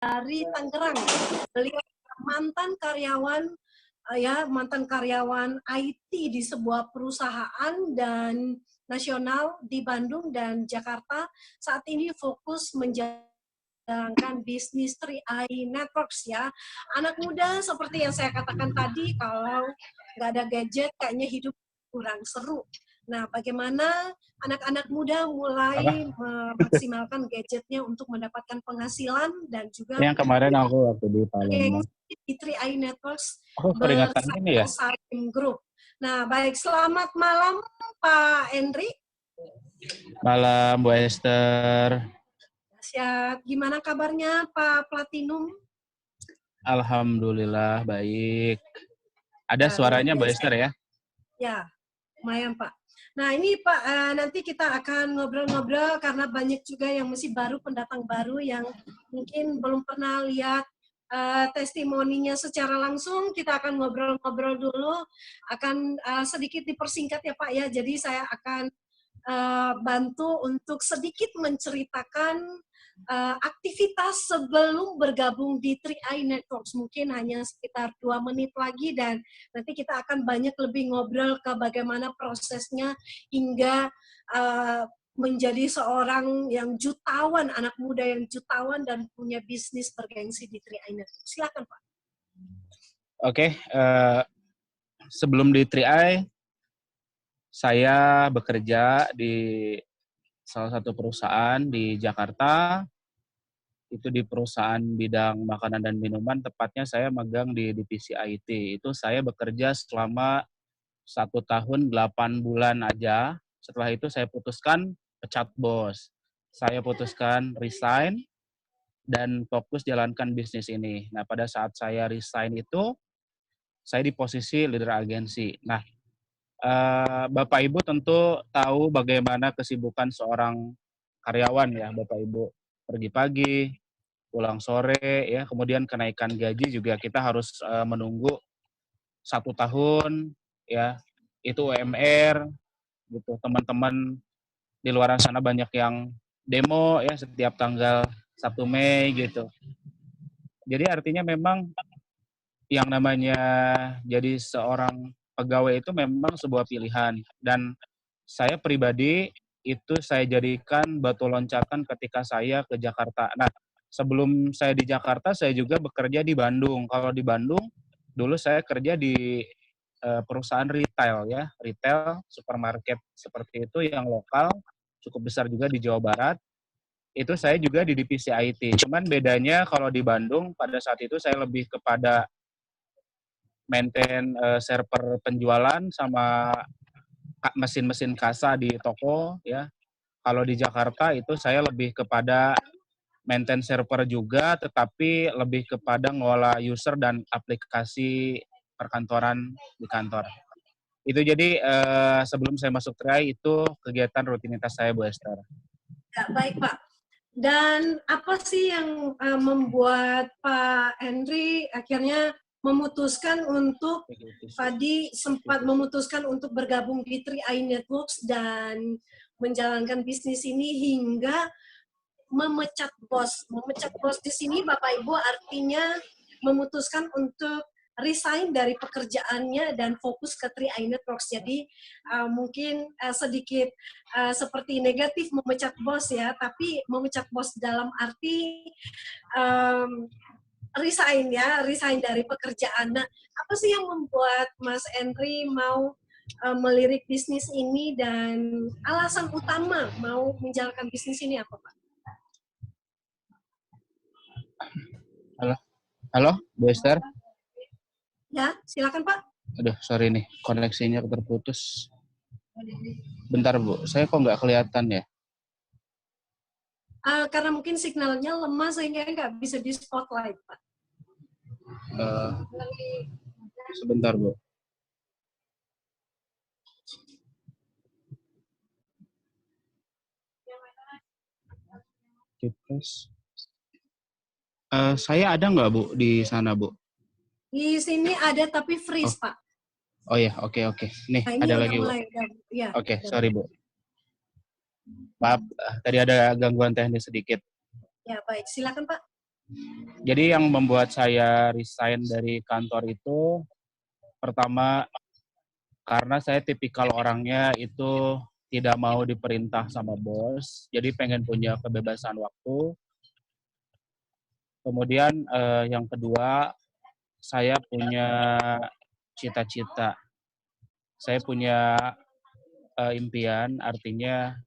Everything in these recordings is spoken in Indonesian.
dari Tangerang. Beliau mantan karyawan IT di sebuah perusahaan dan nasional di Bandung dan Jakarta. Saat ini fokus menjalankan bisnis 3i Networks ya. Anak muda seperti yang saya katakan tadi, kalau nggak ada gadget kayaknya hidup kurang seru. Nah, bagaimana anak-anak muda mulai memaksimalkan gadgetnya untuk mendapatkan penghasilan dan juga yang kemarin aku waktu di Palembang. Di 3i Networks peringatan ini ya? bersama Group. Nah, baik, selamat malam Pak Henry. Malam Bu Esther. Siap. Gimana kabarnya Pak Platinum? Alhamdulillah baik. Ada suaranya Bu Esther ya? Ya, lumayan Pak. Nah ini Pak, nanti kita akan ngobrol-ngobrol karena banyak juga yang masih baru, pendatang baru yang mungkin belum pernah lihat testimoninya secara langsung. Kita akan ngobrol-ngobrol dulu, akan sedikit dipersingkat ya Pak ya. Jadi saya akan bantu untuk sedikit menceritakan aktivitas sebelum bergabung di 3i Networks. Mungkin hanya sekitar 2 menit lagi dan nanti kita akan banyak lebih ngobrol ke bagaimana prosesnya hingga menjadi seorang yang jutawan, anak muda yang jutawan dan punya bisnis bergengsi di 3i Networks. Silakan Pak. Oke, sebelum di 3i, saya bekerja di salah satu perusahaan di Jakarta. Itu di perusahaan bidang makanan dan minuman, tepatnya saya magang di divisi IT. Itu saya bekerja selama 1 tahun 8 bulan aja. Setelah itu saya putuskan pecat bos. Saya putuskan resign dan fokus jalankan bisnis ini. Nah, pada saat saya resign itu, saya di posisi leader agensi. Nah, Bapak Ibu tentu tahu bagaimana kesibukan seorang karyawan ya, Bapak Ibu. Pergi pagi, pulang sore, ya, kemudian kenaikan gaji juga kita harus menunggu 1 tahun, ya, itu UMR, gitu. Teman-teman di luar sana banyak yang demo ya setiap tanggal 1 Mei gitu. Jadi artinya memang yang namanya jadi seorang pegawai itu memang sebuah pilihan, dan saya pribadi itu saya jadikan batu loncatan ketika saya ke Jakarta. Nah, sebelum saya di Jakarta, saya juga bekerja di Bandung. Kalau di Bandung, dulu saya kerja di perusahaan retail ya, retail supermarket seperti itu yang lokal, cukup besar juga di Jawa Barat. Itu saya juga di divisi IT. Cuman bedanya kalau di Bandung pada saat itu saya lebih kepada maintain server penjualan sama mesin-mesin kasa di toko ya. Kalau di Jakarta itu saya lebih kepada maintain server juga, tetapi lebih kepada ngolah user dan aplikasi perkantoran di kantor. Itu jadi sebelum saya masuk 3i itu kegiatan rutinitas saya, Bu Esther. Ya, baik Pak. Dan apa sih yang membuat Pak Henry akhirnya memutuskan untuk tadi sempat memutuskan untuk bergabung di 3i Networks dan menjalankan bisnis ini hingga memecat bos. Memecat bos di sini Bapak Ibu artinya memutuskan untuk resign dari pekerjaannya dan fokus ke 3i Networks. Jadi mungkin sedikit seperti negatif memecat bos ya, tapi memecat bos dalam arti resign dari pekerjaan. Nah, apa sih yang membuat Mas Henry mau melirik bisnis ini dan alasan utama mau menjalankan bisnis ini apa Pak? Halo, Bu Esther? Ya, silakan Pak. Aduh, sorry nih, koneksinya terputus. Bentar Bu, saya kok nggak kelihatan ya? Karena mungkin signalnya lemah sehingga nggak bisa di spotlight Pak. Sebentar Bu. Saya ada nggak Bu di sana Bu? Di sini ada tapi freeze Pak. Oh ya, oke. Nih Nah, ada lagi Bu. Ya, Oke, sorry Bu. Maaf, tadi ada gangguan teknis sedikit. Ya baik, silakan Pak. Jadi yang membuat saya resign dari kantor itu, pertama karena saya tipikal orangnya itu tidak mau diperintah sama bos, jadi pengen punya kebebasan waktu. Kemudian yang kedua, saya punya cita-cita. Saya punya impian, artinya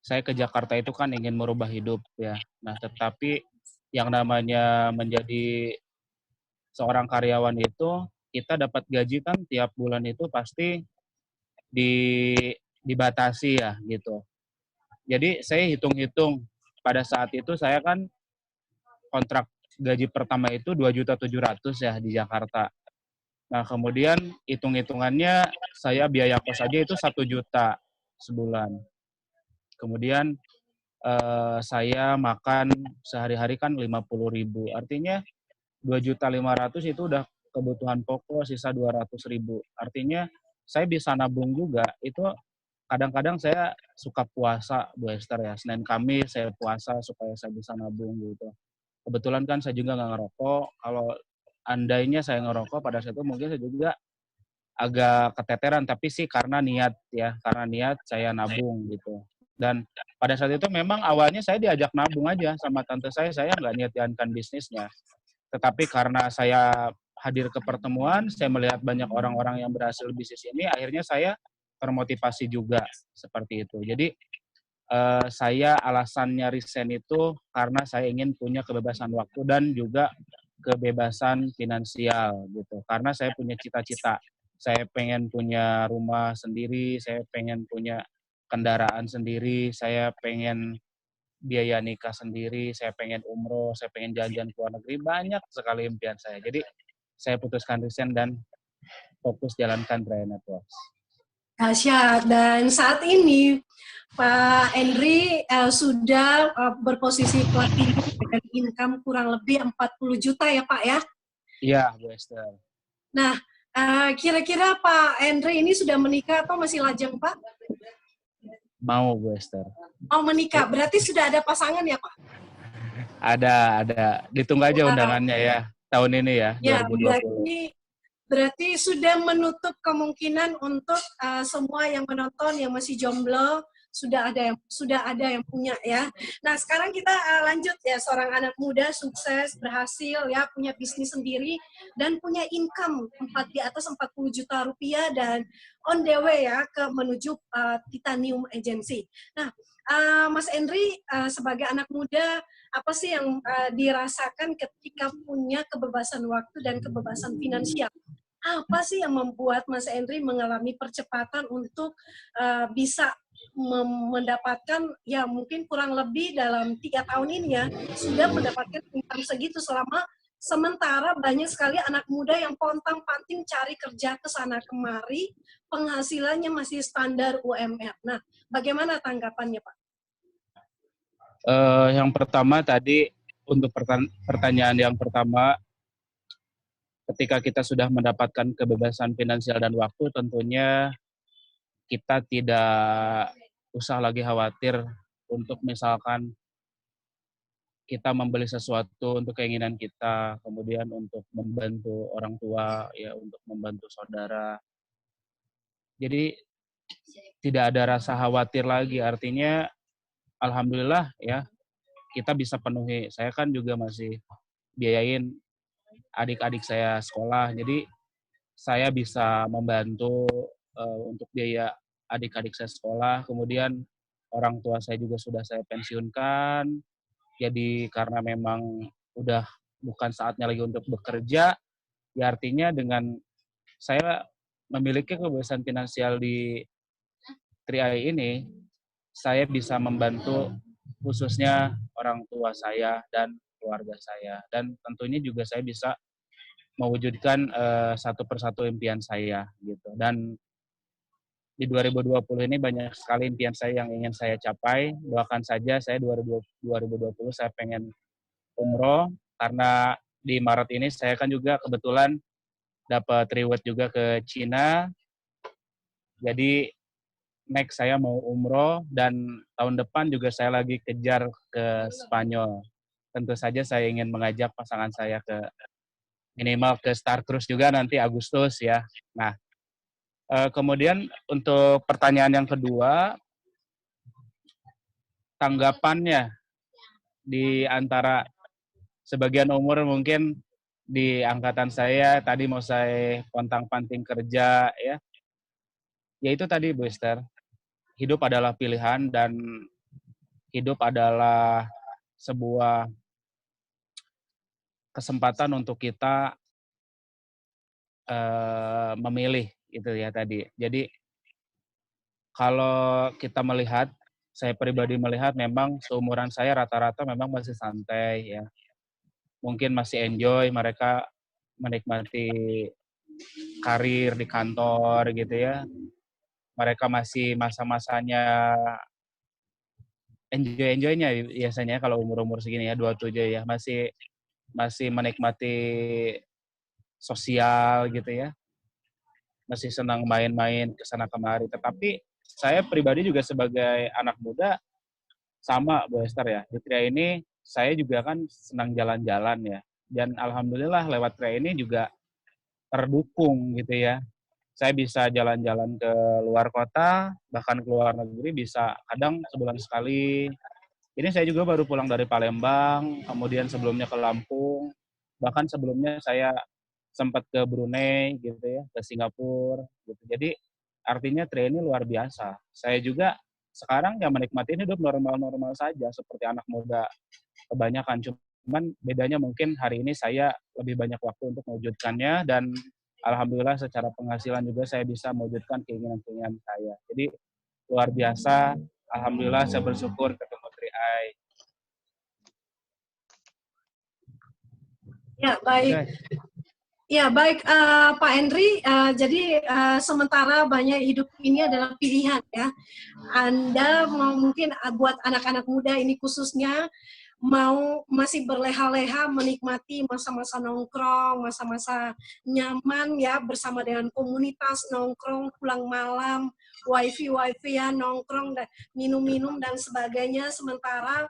saya ke Jakarta itu kan ingin merubah hidup ya. Nah, tetapi yang namanya menjadi seorang karyawan itu, kita dapat gaji kan tiap bulan itu pasti di dibatasi ya gitu. Jadi saya hitung-hitung pada saat itu saya kan kontrak gaji pertama itu 2.700.000 ya di Jakarta. Nah, kemudian hitung-hitungannya saya biaya kos aja itu 1 juta sebulan. Kemudian saya makan sehari-hari kan 50.000. Artinya 2.500.000 itu udah kebutuhan pokok, sisa 200.000. Artinya saya bisa nabung juga. Itu kadang-kadang saya suka puasa, Bu Esther ya. Senin Kamis saya puasa supaya saya bisa nabung gitu. Kebetulan kan saya juga nggak ngerokok. Kalau andainya saya ngerokok pada saat itu mungkin saya juga agak keteteran, tapi sih karena niat ya, karena niat saya nabung gitu. Dan pada saat itu memang awalnya saya diajak nabung aja sama tante saya nggak niat jalankan bisnisnya. Tetapi karena saya hadir ke pertemuan, saya melihat banyak orang-orang yang berhasil bisnis ini, akhirnya saya termotivasi juga seperti itu. Jadi saya alasannya resign itu karena saya ingin punya kebebasan waktu dan juga kebebasan finansial gitu. Karena saya punya cita-cita, saya pengen punya rumah sendiri, saya pengen punya kendaraan sendiri, saya pengen biaya nikah sendiri, saya pengen umroh, saya pengen jalan-jalan ke luar negeri, banyak sekali impian saya. Jadi saya putuskan resign dan fokus jalankan Tria Networks. Dahsyat. Dan saat ini Pak Henry sudah berposisi platinum dengan income kurang lebih 40 juta ya Pak ya? Iya, Bu Esther. Nah, kira-kira Pak Henry ini sudah menikah atau masih lajang Pak? Mau, Bu Esther. Mau menikah, berarti sudah ada pasangan ya Pak? Ada. Ditunggu aja undangannya ya, tahun ini ya, Ya, 2020. berarti sudah menutup kemungkinan untuk semua yang menonton yang masih jomblo sudah ada yang punya ya. Nah, sekarang kita lanjut ya, seorang anak muda sukses, berhasil ya, punya bisnis sendiri dan punya income di atas 40 juta rupiah dan on the way ya ke menuju Titanium Agency. Nah, Mas Henry sebagai anak muda, apa sih yang dirasakan ketika punya kebebasan waktu dan kebebasan finansial? Apa sih yang membuat Mas Henry mengalami percepatan untuk bisa mendapatkan ya mungkin kurang lebih dalam 3 tahun ini ya sudah mendapatkan income segitu, selama sementara banyak sekali anak muda yang pontang-panting cari kerja ke sana kemari, penghasilannya masih standar UMR. Nah, bagaimana tanggapannya Pak? Yang pertama tadi untuk pertanyaan yang pertama, ketika kita sudah mendapatkan kebebasan finansial dan waktu, tentunya kita tidak usah lagi khawatir untuk misalkan kita membeli sesuatu untuk keinginan kita, kemudian untuk membantu orang tua, ya untuk membantu saudara. Jadi tidak ada rasa khawatir lagi, artinya alhamdulillah ya kita bisa penuhi. Saya kan juga masih biayain adik-adik saya sekolah, jadi saya bisa membantu untuk biaya adik-adik saya sekolah. Kemudian orang tua saya juga sudah saya pensiunkan. Jadi karena memang udah bukan saatnya lagi untuk bekerja, ya artinya dengan saya memiliki kebebasan finansial di 3i ini, saya bisa membantu khususnya orang tua saya dan keluarga saya. Dan tentunya juga saya bisa mewujudkan satu persatu impian saya gitu. Dan di 2020 ini banyak sekali impian saya yang ingin saya capai. Doakan saja saya 2020 saya pengen umroh, karena di Maret ini saya kan juga kebetulan dapat reward juga ke Cina. Jadi next saya mau umroh, dan tahun depan juga saya lagi kejar ke Spanyol. tentu saja saya ingin mengajak pasangan saya ke minimal ke Star Cruise juga nanti Agustus ya. Nah, kemudian untuk pertanyaan yang kedua, tanggapannya di antara sebagian umur mungkin di angkatan saya tadi mau saya pontang-panting kerja ya. Ya itu tadi Bu Esther, hidup adalah pilihan dan hidup adalah sebuah kesempatan untuk kita memilih gitu ya tadi. Jadi kalau kita melihat, saya pribadi melihat memang seumuran saya rata-rata memang masih santai ya. Mungkin masih enjoy mereka menikmati karir di kantor gitu ya. Mereka masih masa-masanya enjoy-enjoynya biasanya kalau umur-umur segini ya 27 ya masih masih menikmati sosial gitu ya. Masih senang main-main ke sana kemari. Tetapi saya pribadi juga sebagai anak muda sama Bu Esther ya. Di Tria ini saya juga kan senang jalan-jalan ya. Dan alhamdulillah lewat Tria ini juga terdukung gitu ya. Saya bisa jalan-jalan ke luar kota, bahkan ke luar negeri bisa kadang sebulan sekali. Ini saya juga baru pulang dari Palembang, kemudian sebelumnya ke Lampung, bahkan sebelumnya saya sempat ke Brunei gitu ya, ke Singapura gitu. Jadi artinya Tria ini luar biasa. Saya juga sekarang ya menikmati hidup normal-normal saja seperti anak muda kebanyakan. Cuman bedanya mungkin hari ini saya lebih banyak waktu untuk mewujudkannya dan alhamdulillah secara penghasilan juga saya bisa mewujudkan keinginan-keinginan saya. Jadi luar biasa. Alhamdulillah saya bersyukur ketemu Tri-Ai. Ya, baik. Okay. Ya, baik Pak Henry. Jadi sementara banyak hidup ini adalah pilihan ya. Anda mau mungkin buat anak-anak muda ini khususnya mau masih berleha-leha menikmati masa-masa nongkrong, masa-masa nyaman ya bersama dengan komunitas nongkrong pulang malam, wifi ya nongkrong dan minum-minum dan sebagainya. Sementara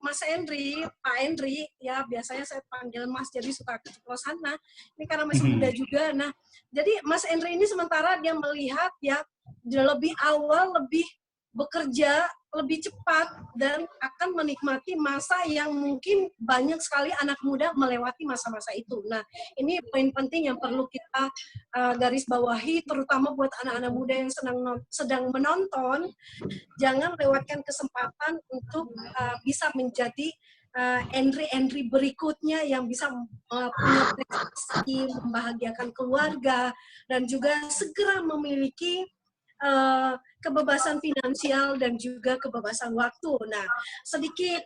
Mas Henry, Pak Henry, ya biasanya saya panggil Mas, jadi suka keceplosan. Nah, ini karena masih muda juga. Nah, jadi Mas Henry ini sementara dia melihat ya, dia lebih awal, lebih bekerja, lebih cepat, dan akan menikmati masa yang mungkin banyak sekali anak muda melewati masa-masa itu. Nah, ini poin penting yang perlu kita garis bawahi, terutama buat anak-anak muda yang sedang menonton. Jangan lewatkan kesempatan untuk bisa menjadi entry berikutnya yang bisa punya prestasi, membahagiakan keluarga, dan juga segera memiliki kebebasan finansial dan juga kebebasan waktu. Nah, sedikit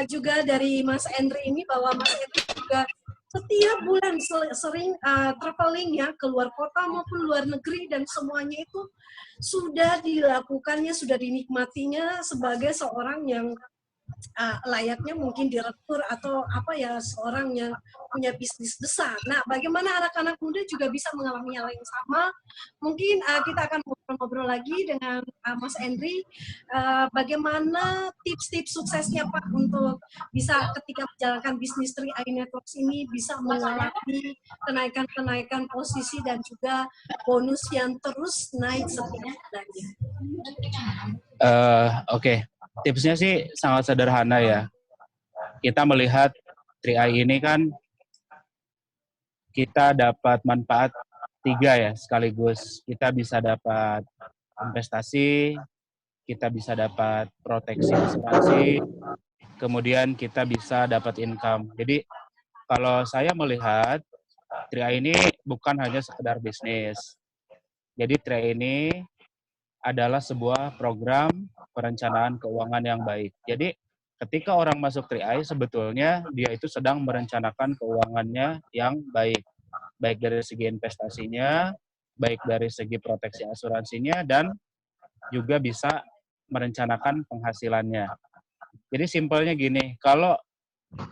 juga dari Mas Henry ini bahwa Mas Henry juga setiap bulan sering traveling ya ke luar kota maupun luar negeri dan semuanya itu sudah dilakukannya, sudah dinikmatinya sebagai seorang yang layaknya mungkin direktur atau apa ya seorang yang punya bisnis besar. Nah, bagaimana anak-anak muda juga bisa mengalami hal yang sama? Mungkin kita akan ngobrol-ngobrol lagi dengan Mas Henry. Bagaimana tips-tips suksesnya Pak untuk bisa ketika menjalankan bisnis Tri-Ai Networks ini bisa mengalami kenaikan-kenaikan posisi dan juga bonus yang terus naik setiap bulannya. Oke. Tipsnya sih sangat sederhana ya. Kita melihat Tri-Ai ini kan kita dapat manfaat 3 ya sekaligus. Kita bisa dapat investasi, kita bisa dapat proteksi asuransi, kemudian kita bisa dapat income. Jadi kalau saya melihat Tri-Ai ini bukan hanya sekedar bisnis. Jadi Tri-Ai ini adalah sebuah program perencanaan keuangan yang baik. Jadi ketika orang masuk Tri-Ai sebetulnya dia itu sedang merencanakan keuangannya yang baik. Baik dari segi investasinya, baik dari segi proteksi asuransinya, dan juga bisa merencanakan penghasilannya. Jadi simpelnya gini, kalau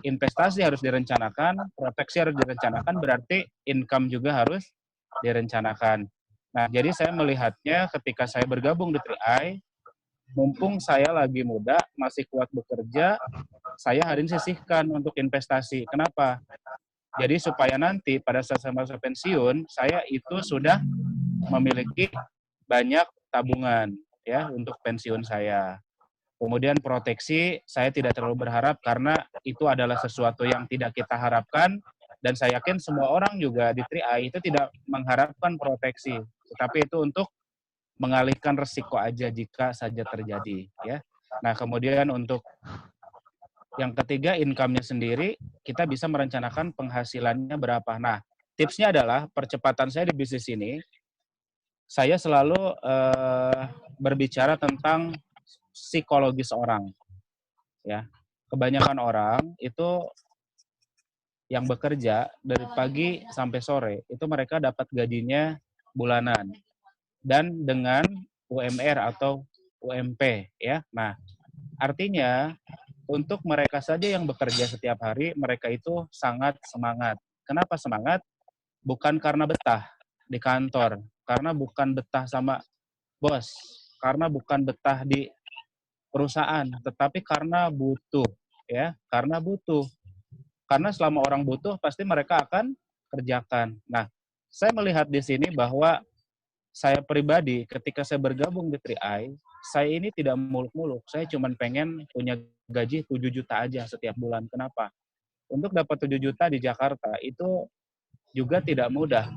investasi harus direncanakan, proteksi harus direncanakan, berarti income juga harus direncanakan. Nah, jadi saya melihatnya ketika saya bergabung di Tri-Ai, mumpung saya lagi muda, masih kuat bekerja, saya hari ini sisihkan untuk investasi. Kenapa? Jadi supaya nanti pada saat saya masa pensiun, saya itu sudah memiliki banyak tabungan ya untuk pensiun saya. Kemudian proteksi, saya tidak terlalu berharap karena itu adalah sesuatu yang tidak kita harapkan, dan saya yakin semua orang juga di 3i itu tidak mengharapkan proteksi, tetapi itu untuk mengalihkan resiko aja jika saja terjadi ya. Nah, kemudian untuk yang ketiga, income-nya sendiri, kita bisa merencanakan penghasilannya berapa. Nah, tipsnya adalah percepatan saya di bisnis ini, saya selalu berbicara tentang psikologis orang. Ya, kebanyakan orang itu yang bekerja dari pagi sampai sore, itu mereka dapat gajinya bulanan. Dan dengan UMR atau UMP. Ya. Nah, artinya untuk mereka saja yang bekerja setiap hari, mereka itu sangat semangat. Kenapa semangat? Bukan karena betah di kantor, karena bukan betah sama bos, karena bukan betah di perusahaan, tetapi karena butuh, ya, karena butuh. Karena selama orang butuh, pasti mereka akan kerjakan. Nah, saya melihat di sini bahwa saya pribadi, ketika saya bergabung di 3i, saya ini tidak muluk-muluk. Saya cuma pengen punya gaji 7 juta aja setiap bulan. Kenapa? Untuk dapat 7 juta di Jakarta itu juga tidak mudah.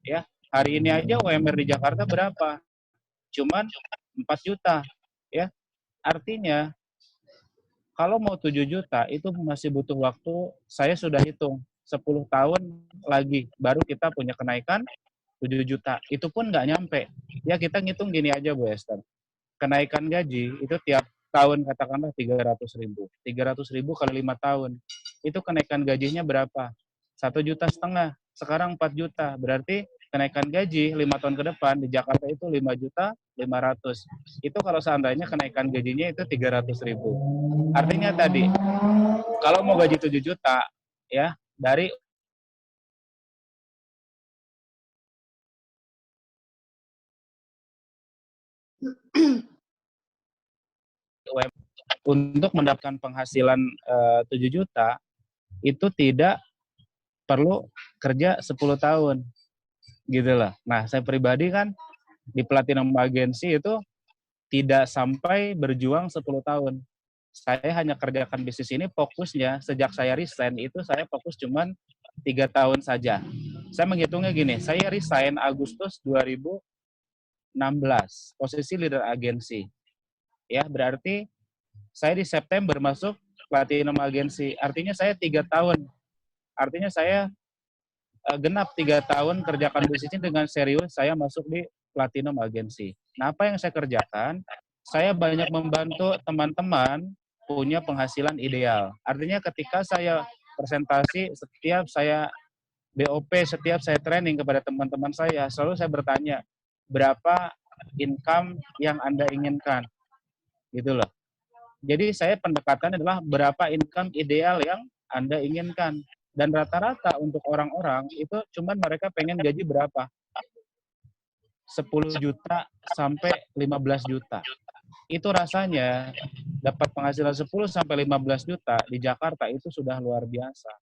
Ya, hari ini aja UMR di Jakarta berapa? Cuman 4 juta. Ya, artinya kalau mau 7 juta itu masih butuh waktu, saya sudah hitung 10 tahun lagi baru kita punya kenaikan 7 juta. Itu pun nggak nyampe. Ya kita ngitung gini aja Bu Esther. Kenaikan gaji itu tiap tahun katakanlah 300.000. 300.000 kali 5 tahun. Itu kenaikan gajinya berapa? 1,5 juta. Sekarang 4 juta. Berarti kenaikan gaji 5 tahun ke depan di Jakarta itu 5.500.000. Itu kalau seandainya kenaikan gajinya itu 300.000. Artinya tadi, kalau mau gaji 7 juta, ya, dari untuk mendapatkan penghasilan 7 juta, itu tidak perlu kerja 10 tahun. Gitu loh. Nah, saya pribadi kan di Platinum Agency itu tidak sampai berjuang 10 tahun. Saya hanya kerjakan bisnis ini fokusnya sejak saya resign itu saya fokus cuman 3 tahun saja. Saya menghitungnya gini, saya resign Agustus 2016, posisi leader agensi. Ya, berarti saya di September masuk Platinum Agency. Artinya saya 3 tahun. Artinya saya genap 3 tahun kerjakan bisnis ini dengan serius, saya masuk di Platinum Agency. Nah, apa yang saya kerjakan? Saya banyak membantu teman-teman punya penghasilan ideal. Artinya ketika saya presentasi, setiap saya BOP, setiap saya training kepada teman-teman saya, selalu saya bertanya, berapa income yang Anda inginkan? Gitu loh. Jadi saya pendekatannya adalah berapa income ideal yang Anda inginkan. Dan rata-rata untuk orang-orang itu cuman mereka pengen gaji berapa? 10 juta sampai 15 juta. Itu rasanya dapat penghasilan 10 sampai 15 juta di Jakarta itu sudah luar biasa.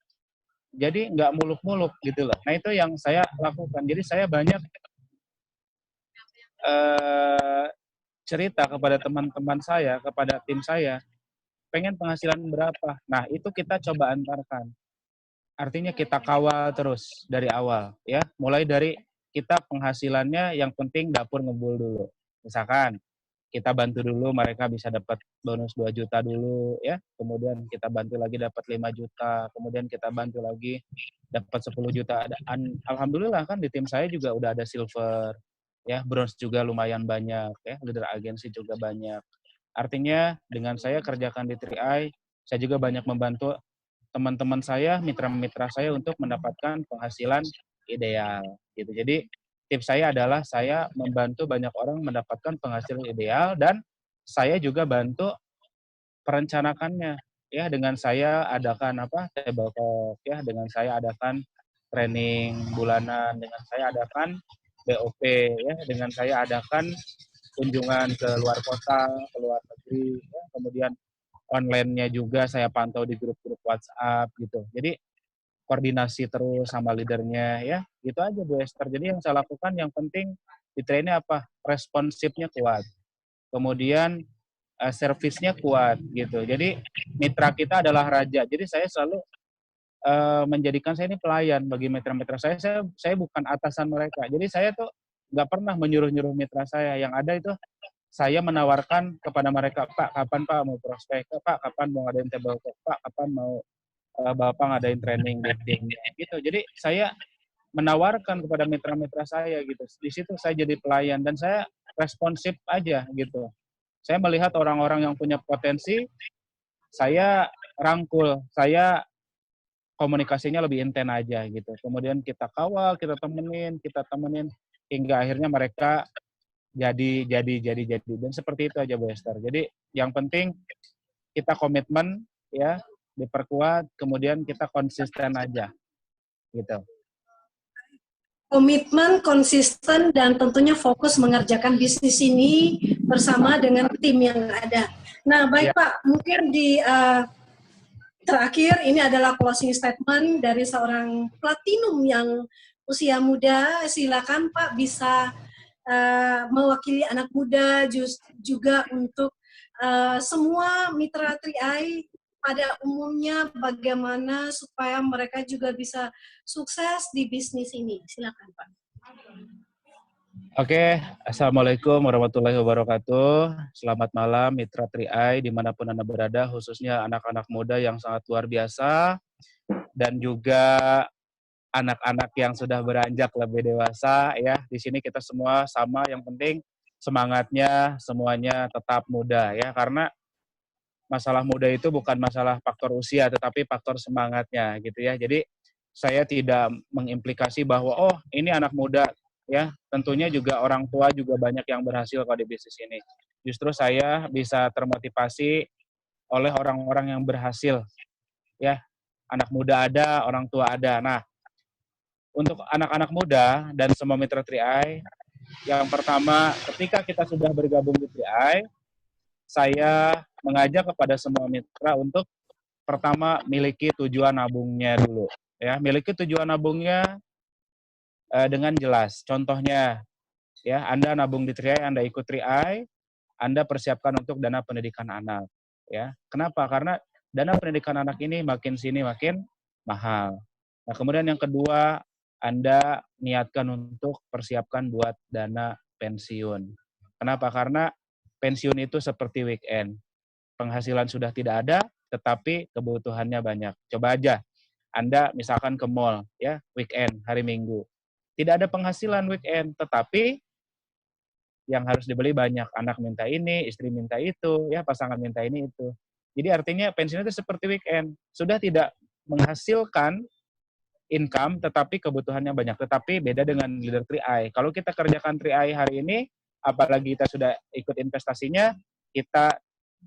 Jadi nggak muluk-muluk gitu loh. Nah itu yang saya lakukan. Jadi saya banyak cerita kepada teman-teman saya, kepada tim saya, pengen penghasilan berapa. Nah itu kita coba antarkan. Artinya kita kawal terus dari awal, ya. Mulai dari kita penghasilannya yang penting dapur ngebul dulu. Misalkan kita bantu dulu mereka bisa dapat bonus 2 juta dulu, ya. Kemudian kita bantu lagi dapat 5 juta, kemudian kita bantu lagi dapat 10 juta. Alhamdulillah kan di tim saya juga udah ada silver, ya, bronze juga lumayan banyak, ya. Leader agensi juga banyak. Artinya dengan saya kerjakan di 3i, saya juga banyak membantu teman-teman saya, mitra-mitra saya untuk mendapatkan penghasilan ideal gitu. Jadi tips saya adalah saya membantu banyak orang mendapatkan penghasilan ideal dan saya juga bantu perencanakannya ya dengan saya adakan table talk ya, dengan saya adakan training bulanan, dengan saya adakan BOP ya, dengan saya adakan kunjungan ke luar kota, ke luar negeri, ya. Kemudian online-nya juga saya pantau di grup-grup WhatsApp gitu. Jadi koordinasi terus sama leadernya ya, gitu aja Bu Esther. Jadi yang saya lakukan yang penting di trainnya apa? Responsifnya kuat. Kemudian servisnya kuat gitu. Jadi mitra kita adalah raja. Jadi saya selalu menjadikan saya ini pelayan bagi mitra-mitra saya. Saya bukan atasan mereka. Jadi saya tuh nggak pernah menyuruh-nyuruh mitra saya. Yang ada itu saya menawarkan kepada mereka, Pak, kapan Pak mau prospek? Pak, kapan mau ngadain table talk? Pak, kapan mau Bapak ngadain training di timnya? Gitu. Jadi saya menawarkan kepada mitra-mitra saya gitu. Di situ saya jadi pelayan dan saya responsif aja gitu. Saya melihat orang-orang yang punya potensi, saya rangkul, saya komunikasinya lebih intens aja gitu. Kemudian kita kawal, kita temenin hingga akhirnya mereka jadi dan seperti itu aja Bu Esther. Jadi yang penting kita komitmen ya, diperkuat, kemudian kita konsisten aja gitu. Komitmen, konsisten, dan tentunya fokus mengerjakan bisnis ini bersama dengan tim yang ada. Nah, baik Ya. Pak, mungkin di terakhir ini adalah closing statement dari seorang platinum yang usia muda. Silakan Pak bisa mewakili anak muda juga untuk semua mitra 3i pada umumnya bagaimana supaya mereka juga bisa sukses di bisnis ini. Silakan Pak. Oke, Assalamualaikum warahmatullahi wabarakatuh. Selamat malam Mitra 3i dimanapun Anda berada, khususnya anak-anak muda yang sangat luar biasa dan juga anak-anak yang sudah beranjak lebih dewasa ya. Di sini kita semua sama, yang penting semangatnya semuanya tetap muda ya, karena masalah muda itu bukan masalah faktor usia tetapi faktor semangatnya gitu ya. Jadi saya tidak mengimplikasi bahwa oh ini anak muda ya, tentunya juga orang tua juga banyak yang berhasil kalau di bisnis ini. Justru saya bisa termotivasi oleh orang-orang yang berhasil ya. Anak muda ada, orang tua ada. Nah, untuk anak-anak muda dan semua mitra 3i, yang pertama ketika kita sudah bergabung di 3i, saya mengajak kepada semua mitra untuk pertama miliki tujuan nabungnya dulu ya, miliki tujuan nabungnya dengan jelas. Contohnya ya, Anda nabung di 3i, Anda ikut 3i, Anda persiapkan untuk dana pendidikan anak ya. Kenapa? Karena dana pendidikan anak ini makin sini makin mahal. Nah, kemudian yang kedua, Anda niatkan untuk persiapkan buat dana pensiun. Kenapa? Karena pensiun itu seperti weekend. Penghasilan sudah tidak ada, tetapi kebutuhannya banyak. Coba aja, Anda misalkan ke mall, ya, weekend, hari Minggu. Tidak ada penghasilan weekend, tetapi yang harus dibeli banyak. Anak minta ini, istri minta itu, ya, pasangan minta ini itu. Jadi artinya pensiun itu seperti weekend. Sudah tidak menghasilkan income, tetapi kebutuhannya banyak. Tetapi beda dengan leader 3i. Kalau kita kerjakan 3i hari ini, apalagi kita sudah ikut investasinya, kita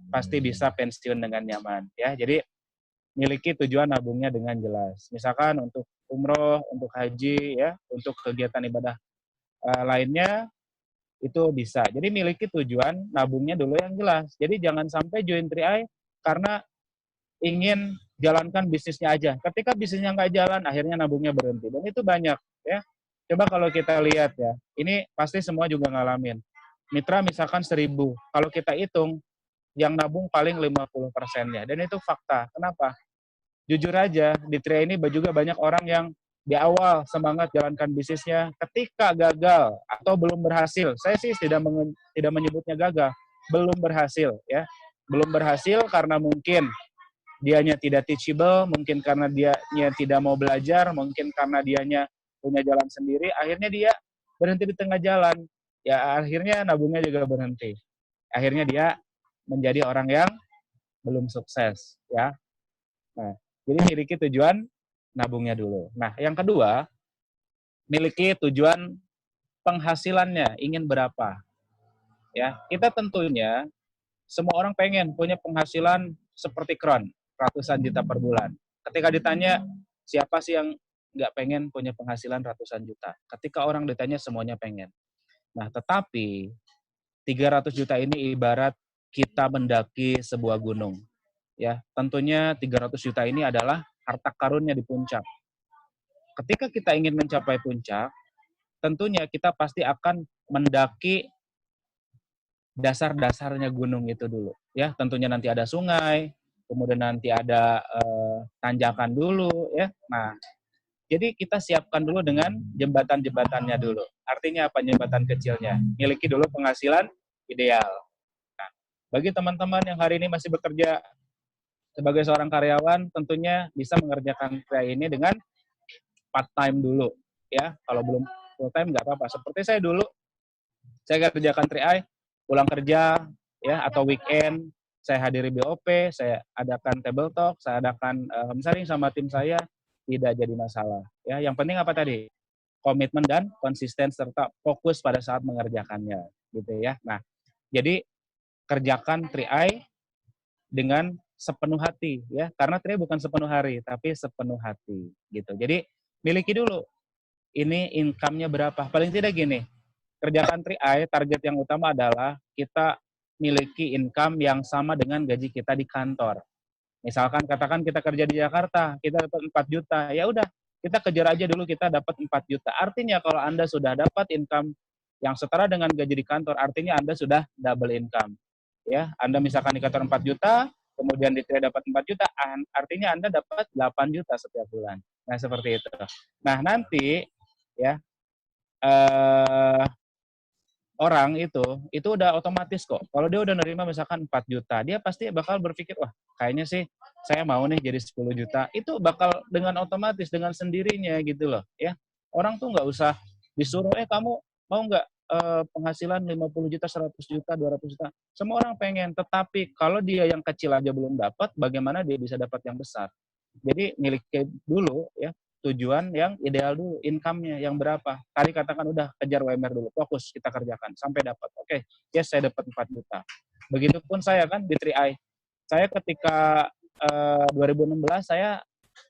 pasti bisa pensiun dengan nyaman. Ya, jadi miliki tujuan nabungnya dengan jelas. Misalkan untuk umroh, untuk haji, ya, untuk kegiatan ibadah lainnya itu bisa. Jadi miliki tujuan nabungnya dulu yang jelas. Jadi jangan sampai join 3i karena ingin jalankan bisnisnya aja. Ketika bisnisnya nggak jalan, akhirnya nabungnya berhenti. Dan itu banyak ya. Coba kalau kita lihat ya, ini pasti semua juga ngalamin. Mitra misalkan 1.000, kalau kita hitung, yang nabung paling 50%-nya. Dan itu fakta. Kenapa? Jujur aja, di 3i ini juga banyak orang yang di awal semangat jalankan bisnisnya, ketika gagal atau belum berhasil, saya sih tidak menyebutnya gagal, belum berhasil ya. Belum berhasil karena mungkin dianya tidak teachable, mungkin karena dianya tidak mau belajar, mungkin karena dianya punya jalan sendiri, akhirnya dia berhenti di tengah jalan. Ya akhirnya nabungnya juga berhenti. Akhirnya dia menjadi orang yang belum sukses ya. Nah, jadi miliki tujuan nabungnya dulu. Nah, yang kedua, miliki tujuan penghasilannya, ingin berapa. Ya, kita tentunya semua orang pengen punya penghasilan seperti Kron, ratusan juta per bulan. Ketika ditanya, siapa sih yang nggak pengen punya penghasilan ratusan juta? Ketika orang ditanya, semuanya pengen. Nah, tetapi 300 juta ini ibarat kita mendaki sebuah gunung. Ya, tentunya 300 juta ini adalah harta karunnya di puncak. Ketika kita ingin mencapai puncak, tentunya kita pasti akan mendaki dasar-dasarnya gunung itu dulu. Ya, tentunya nanti ada sungai, kemudian nanti ada tanjakan dulu, ya. Nah, jadi kita siapkan dulu dengan jembatan-jembatannya dulu. Artinya apa jembatan kecilnya? Miliki dulu penghasilan ideal. Nah, bagi teman-teman yang hari ini masih bekerja sebagai seorang karyawan, tentunya bisa mengerjakan kerja ini dengan part time dulu. Ya, kalau belum full time nggak apa-apa. Seperti saya dulu, saya kerjakan 3i, pulang kerja ya atau weekend, saya hadiri BOP, saya adakan table talk, saya adakan sharing sama tim saya, tidak jadi masalah. Ya, yang penting apa tadi? Komitmen dan konsisten serta fokus pada saat mengerjakannya, gitu ya. Nah, jadi kerjakan 3i dengan sepenuh hati ya, karena 3i bukan sepenuh hari, tapi sepenuh hati gitu. Jadi miliki dulu ini income-nya berapa. Paling tidak gini, kerjakan 3i, target yang utama adalah kita miliki income yang sama dengan gaji kita di kantor. Misalkan katakan kita kerja di Jakarta, kita dapat 4 juta, ya udah kita kejar aja dulu kita dapat 4 juta. Artinya kalau Anda sudah dapat income yang setara dengan gaji di kantor, artinya Anda sudah double income. Ya, Anda misalkan di kantor 4 juta, kemudian di 3i dapat 4 juta, artinya Anda dapat 8 juta setiap bulan. Nah, seperti itu. Nah, nanti ya orang itu udah otomatis kok. Kalau dia udah nerima misalkan 4 juta, dia pasti bakal berpikir, wah kayaknya sih saya mau nih jadi 10 juta. Itu bakal dengan otomatis, dengan sendirinya gitu loh. Ya, orang tuh nggak usah disuruh, kamu mau nggak penghasilan 50 juta, 100 juta, 200 juta. Semua orang pengen, tetapi kalau dia yang kecil aja belum dapat, bagaimana dia bisa dapat yang besar? Jadi miliki dulu ya tujuan yang ideal dulu, income-nya yang berapa. Tadi katakan udah kejar WMR dulu, fokus kita kerjakan sampai dapat. Oke, yes saya dapat 4 juta. Begitupun saya kan di 3i. Saya ketika 2016 saya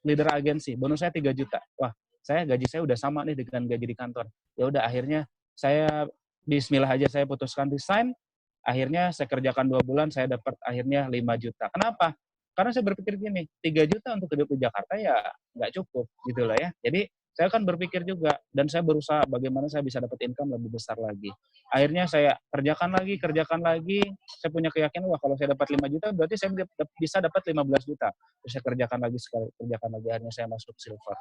leader agensi, bonus saya 3 juta. Wah, gaji saya udah sama nih dengan gaji di kantor. Ya udah akhirnya saya bismillah aja saya putuskan resign. Akhirnya saya kerjakan 2 bulan, saya dapat akhirnya 5 juta. Kenapa? Karena saya berpikir gini, 3 juta untuk hidup di Jakarta ya nggak cukup gitu lah ya. Jadi saya kan berpikir juga dan saya berusaha bagaimana saya bisa dapat income lebih besar lagi. Akhirnya saya kerjakan lagi. Saya punya keyakinan wah kalau saya dapat 5 juta berarti saya bisa dapat 15 juta. Terus saya kerjakan lagi akhirnya saya masuk silver.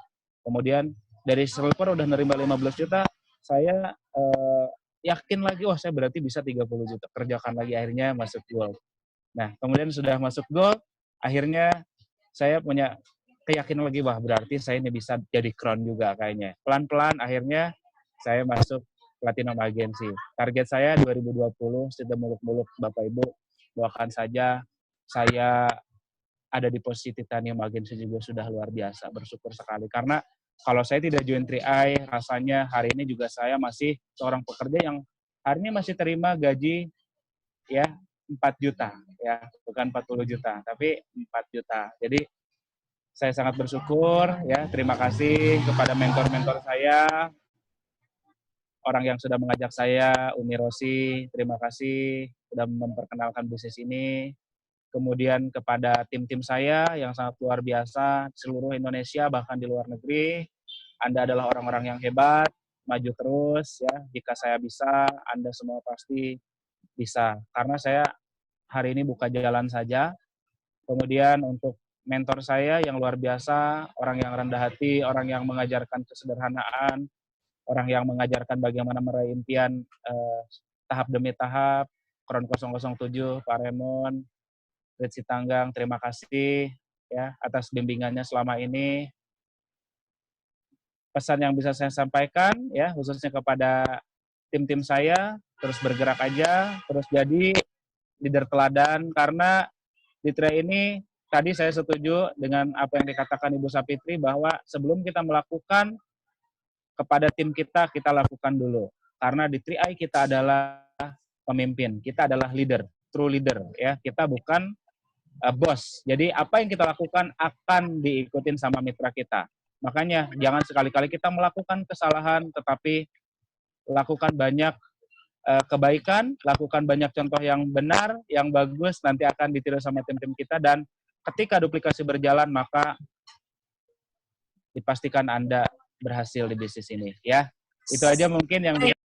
Kemudian dari silver udah nerima 15 juta, saya yakin lagi wah saya berarti bisa 30 juta. Kerjakan lagi akhirnya masuk gold. Nah, kemudian sudah masuk gold, akhirnya saya punya keyakinan lagi, wah berarti saya ini bisa jadi crown juga kayaknya. Pelan-pelan akhirnya saya masuk Platinum Agency. Target saya 2020, sudah muluk-muluk Bapak Ibu, doakan saja saya ada di posisi Titanium Agency juga sudah luar biasa, bersyukur sekali. Karena kalau saya tidak join 3i, rasanya hari ini juga saya masih seorang pekerja yang hari ini masih terima gaji ya 4 juta ya, bukan 40 juta, tapi 4 juta. Jadi saya sangat bersyukur ya, terima kasih kepada mentor-mentor saya, orang yang sudah mengajak saya, Umi Rosi, terima kasih sudah memperkenalkan bisnis ini. Kemudian kepada tim-tim saya yang sangat luar biasa, seluruh Indonesia bahkan di luar negeri, Anda adalah orang-orang yang hebat, maju terus ya. Jika saya bisa, Anda semua pasti bisa. Karena saya hari ini buka jalan saja. Kemudian untuk mentor saya yang luar biasa, orang yang rendah hati, orang yang mengajarkan kesederhanaan, orang yang mengajarkan bagaimana meraih impian tahap demi tahap, Kron 007, Pak Raymond, Ritsi Tanggang, terima kasih ya atas bimbingannya selama ini. Pesan yang bisa saya sampaikan ya khususnya kepada tim-tim saya, terus bergerak aja, terus jadi leader teladan karena di 3i ini tadi saya setuju dengan apa yang dikatakan Ibu Sapitri bahwa sebelum kita melakukan kepada tim kita lakukan dulu. Karena di 3i kita adalah pemimpin, kita adalah leader, true leader ya. Kita bukan bos. Jadi apa yang kita lakukan akan diikutin sama mitra kita. Makanya jangan sekali-kali kita melakukan kesalahan tetapi lakukan banyak kebaikan, lakukan banyak contoh yang benar, yang bagus, nanti akan ditiru sama tim-tim kita, dan ketika duplikasi berjalan, maka dipastikan Anda berhasil di bisnis ini, ya. Itu aja mungkin yang